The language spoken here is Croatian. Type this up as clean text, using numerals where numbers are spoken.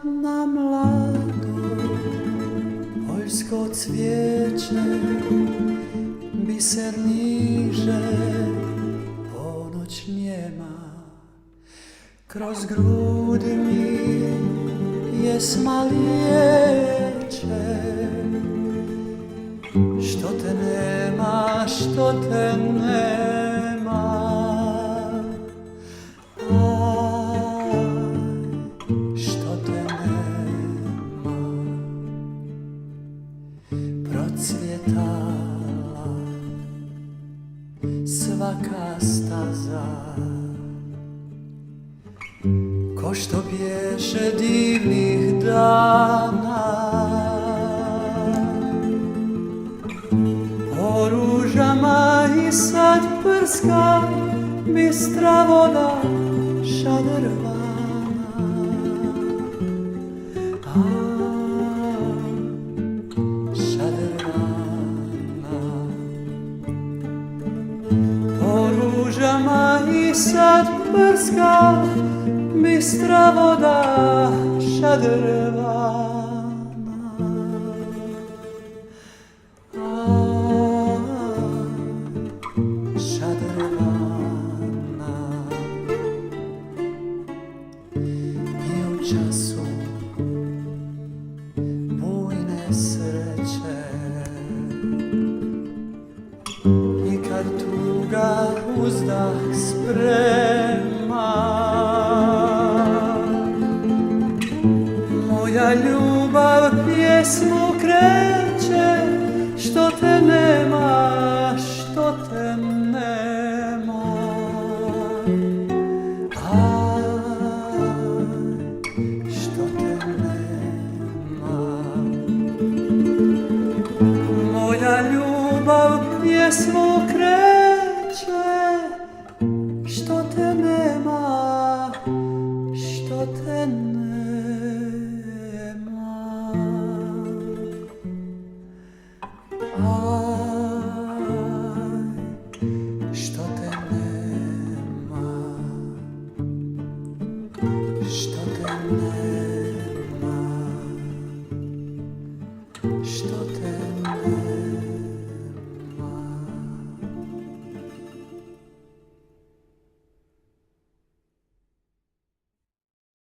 na mlado, poljsko cvijeće, biser niže, ponoć njema. Kroz grudi mi pjesma liječe, što te nema, što te nema. Što te nema. Procvjetala svaka staza, ko što bješe divnih dana. Po ružama i sad prska bistra voda šadrvana. Šadrvana. Po ružama i sad prska bistra voda šadrvana. Šadrvana. I u času bujne sreće, i kad tuga uzdah sprema, moja ljubav pjesmu kreće, što te nema, što te nema. Što te nema. Moja ljubav pjesmu kreće,